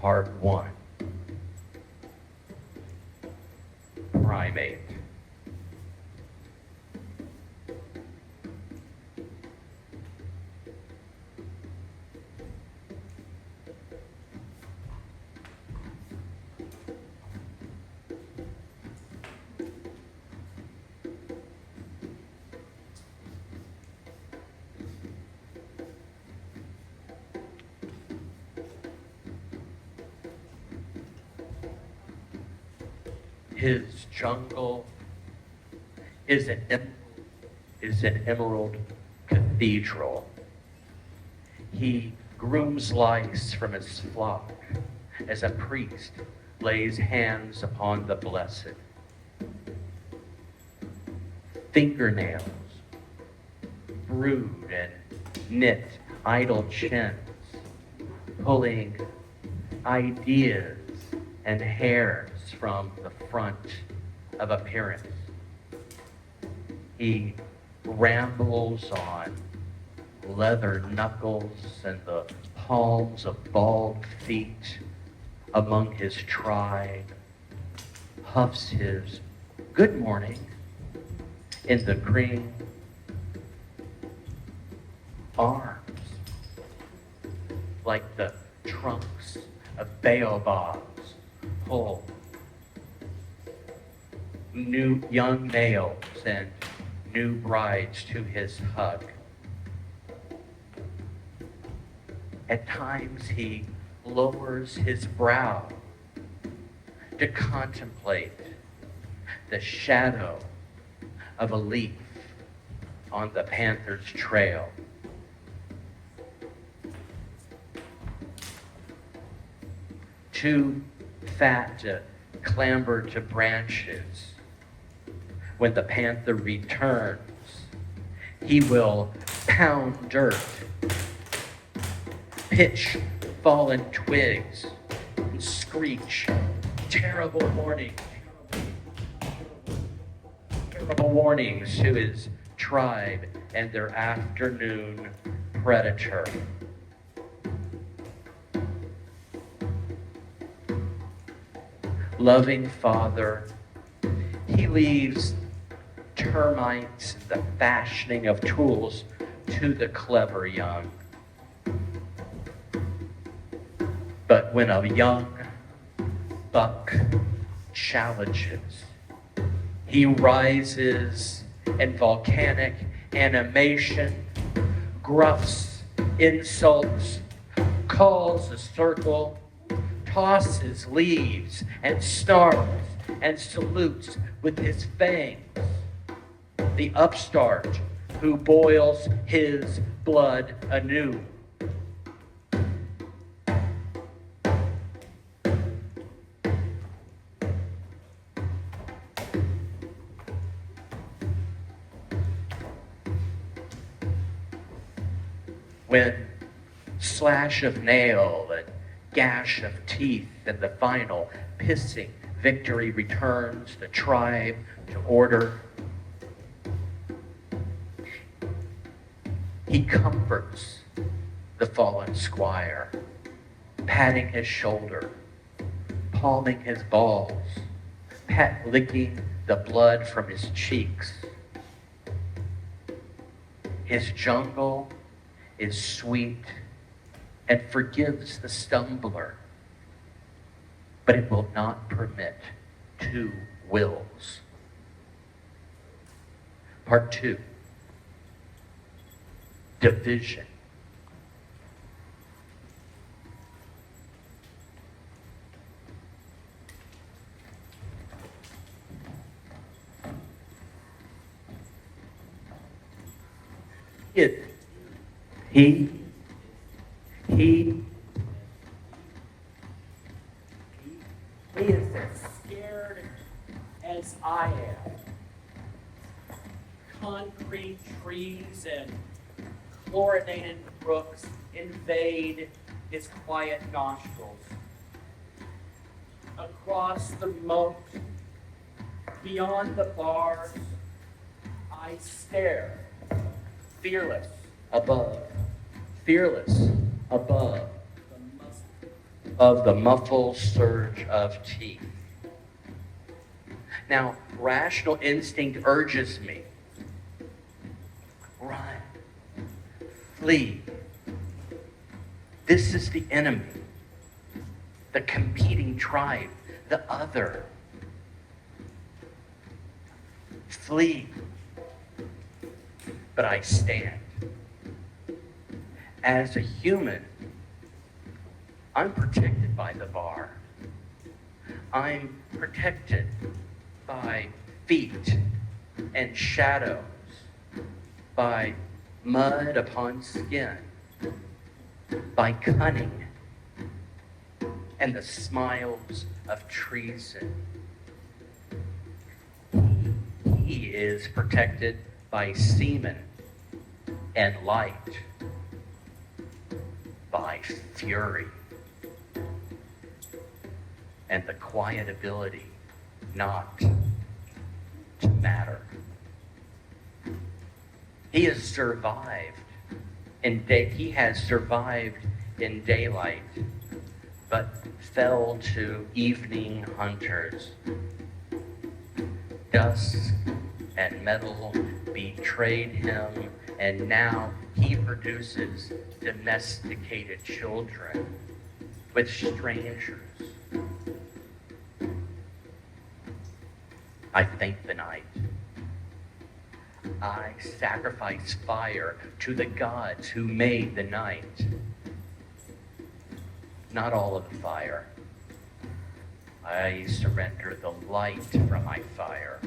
Part 1. Primate. His jungle is an emerald cathedral. He grooms lice from his flock as a priest lays hands upon the blessed. Fingernails brood and knit idle chins, pulling ideas and hairs from the front of appearance. He rambles on leather knuckles and the palms of bald feet among his tribe, puffs his good morning in the green arms like the trunks of baobabs pull new young males and new brides to his hug. At times he lowers his brow to contemplate the shadow of a leaf on the panther's trail. Too fat to clamber to branches, when the panther returns, he will pound dirt, pitch fallen twigs, and screech terrible warnings to his tribe and their afternoon predator. Loving Father, he leaves termites and the fashioning of tools to the clever young. But when a young buck challenges, he rises in volcanic animation, gruffs, insults, calls a circle, tosses leaves and snarls and salutes with his fangs. The upstart who boils his blood anew. When slash of nail and gash of teeth and the final pissing victory returns the tribe to order, he comforts the fallen squire, patting his shoulder, palming his balls, licking the blood from his cheeks. His jungle is sweet and forgives the stumbler, but it will not permit two wills. Part 2. Division. He is as scared as I am. Concrete trees and chlorinated brooks invade his quiet nostrils. Across the moat, beyond the bars, I stare, fearless above the of the muffled surge of teeth. Now, rational instinct urges me, run, flee. This is the enemy, the competing tribe, the other. Flee. But I stand. As a human, I'm protected by the bar. I'm protected by feet and shadows, by mud upon skin, by cunning and the smiles of treason. He is protected by semen and light, by fury and the quiet ability not to matter. He has survived in daylight, but fell to evening hunters. Dusk and metal betrayed him, and now he produces domesticated children with strangers. I thank the night. I sacrifice fire to the gods who made the night. Not all of the fire. I surrender the light from my fire,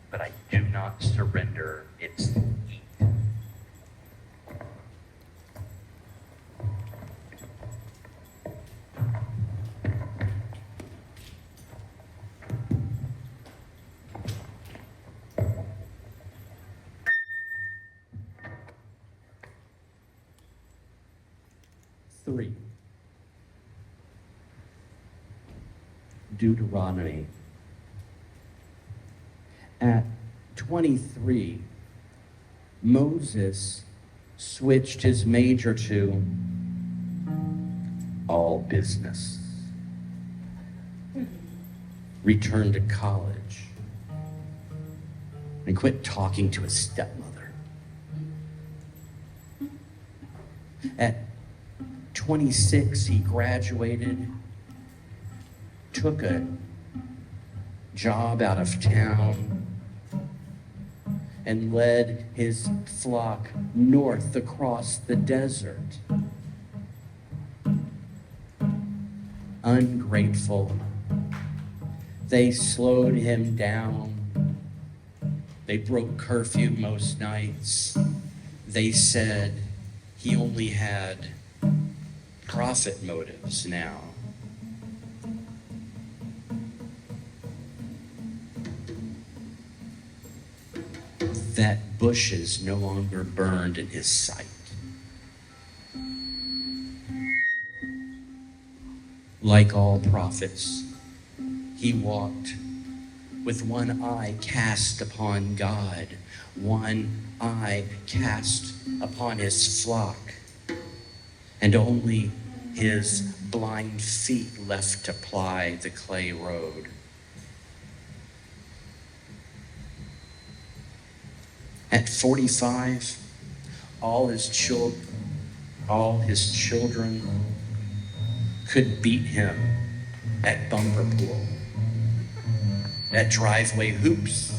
but I do not surrender its heat. Three. Deuteronomy. At 23, Moses switched his major to all business, returned to college, and quit talking to his stepmother. At 26, he graduated, took a job out of town, and led his flock north across the desert. Ungrateful. They slowed him down. They broke curfew most nights. They said he only had profit motives now. That bushes no longer burned in his sight. Like all prophets, he walked with one eye cast upon God, one eye cast upon his flock, and only his blind feet left to ply the clay road. At 45, all his children could beat him at bumper pool, at driveway hoops,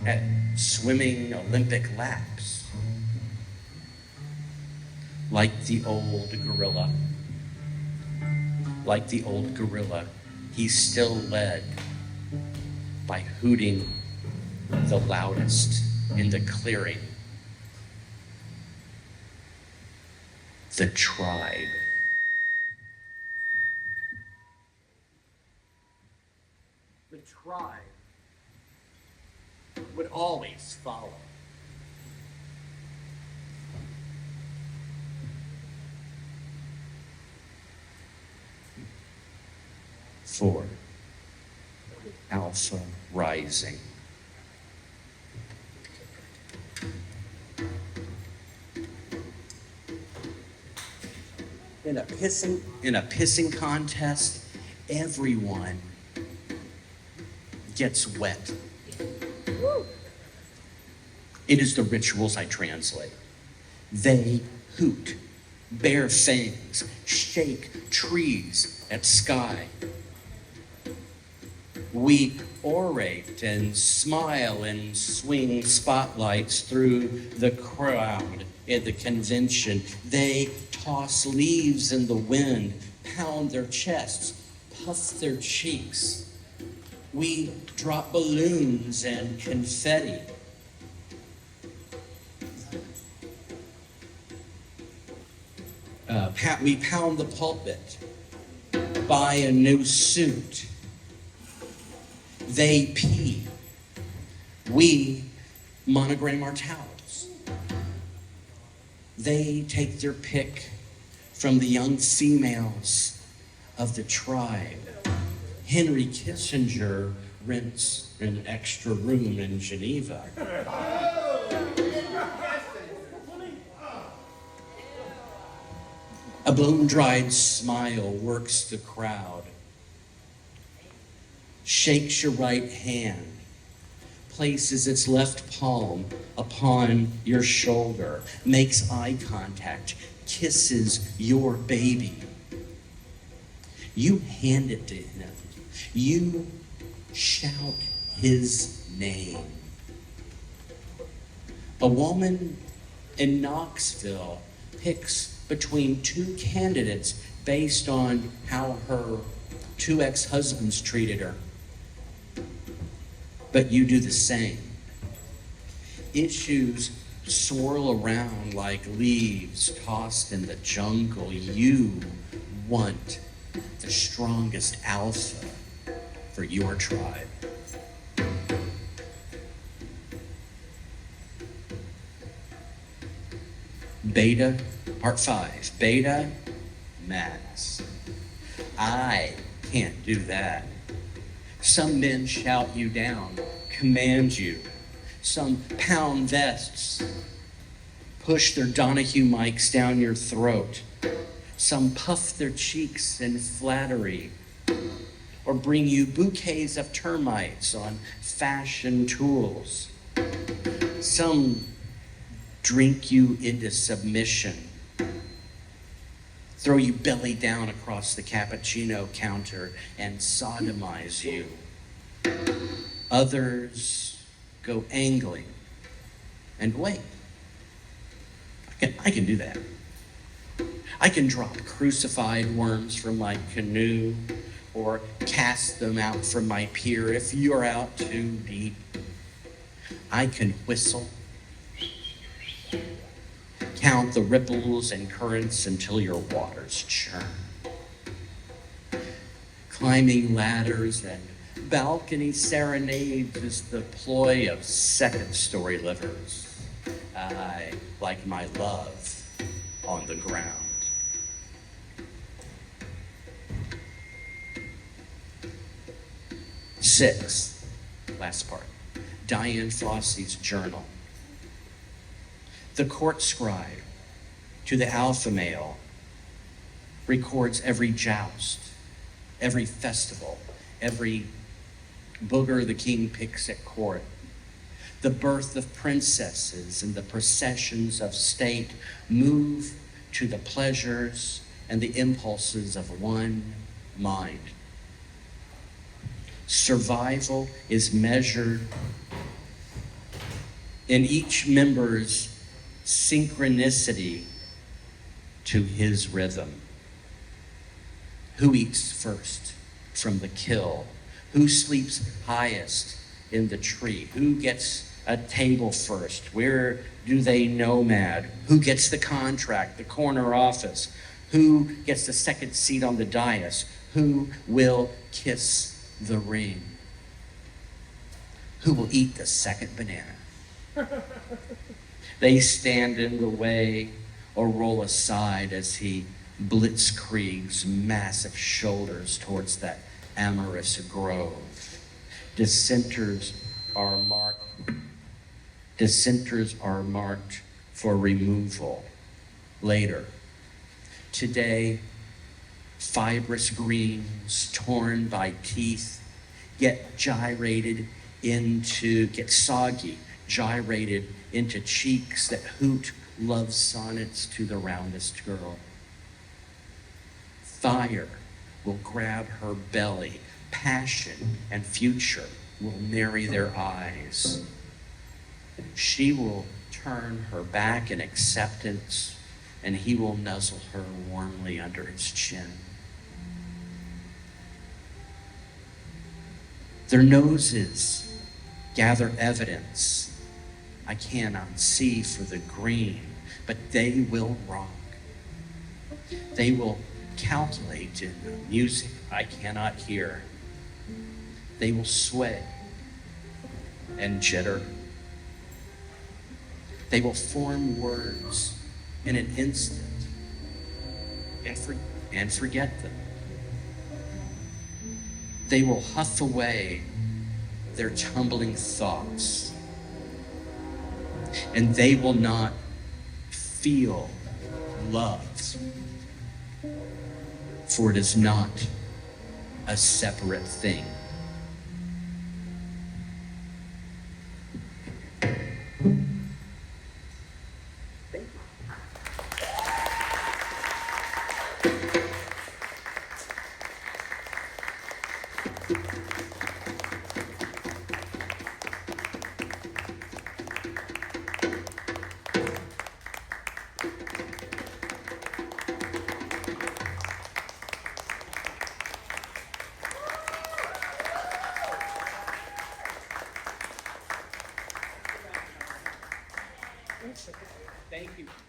at swimming Olympic laps. Like the old gorilla, he still led by hooting the loudest in the clearing. The tribe. The tribe would always follow. Four. Alpha rising. In a pissing contest, everyone gets wet. It is the rituals I translate. They hoot, bare fangs, shake trees at sky. We orate and smile and swing spotlights through the crowd at the convention. They toss leaves in the wind, pound their chests, puff their cheeks. We drop balloons and confetti. We pound the pulpit, buy a new suit. They pee. We monogram our towels. They take their pick from the young females of the tribe. Henry Kissinger rents an extra room in Geneva. A bone-dried smile works the crowd. Shakes your right hand, places its left palm upon your shoulder, makes eye contact, kisses your baby. You hand it to him. You shout his name. A woman in Knoxville picks between two candidates based on how her two ex-husbands treated her. But you do the same. Issues swirl around like leaves tossed in the jungle. You want the strongest alpha for your tribe. Beta, part 5. Beta, Max. I can't do that. Some men shout you down, command you. Some pound vests, push their Donahue mics down your throat. Some puff their cheeks in flattery, or bring you bouquets of termites on fashion tools. Some drink you into submission, throw you belly down across the cappuccino counter and sodomize you. Others go angling and wait. I can do that. I can drop crucified worms from my canoe or cast them out from my pier if you're out too deep. I can whistle, count the ripples and currents until your waters churn. Climbing ladders and balcony serenades is the ploy of second-story livers. I like my love on the ground. Sixth, last part, Diane Fossey's journal. The court scribe, to the alpha male, records every joust, every festival, every booger the king picks at court, the birth of princesses and the processions of state move to the pleasures and the impulses of one mind. Survival is measured in each member's synchronicity to his rhythm. Who eats first from the kill? Who sleeps highest in the tree? Who gets a table first? Where do they nomad? Who gets the contract, the corner office? Who gets the second seat on the dais? Who will kiss the ring? Who will eat the second banana? They stand in the way or roll aside as he blitzkriegs massive shoulders towards that amorous grove. Dissenters are marked for removal later. Today, fibrous greens torn by teeth get soggy, gyrated into cheeks that hoot love sonnets to the roundest girl. Fire will grab her belly, passion and future will marry their eyes. She will turn her back in acceptance, and he will nuzzle her warmly under his chin. Their noses gather evidence I cannot see for the green, but they will rock. They will calculate in music I cannot hear. They will sway and jitter. They will form words in an instant and forget them. They will huff away their tumbling thoughts, and they will not feel loved, for it is not a separate thing. Thank you.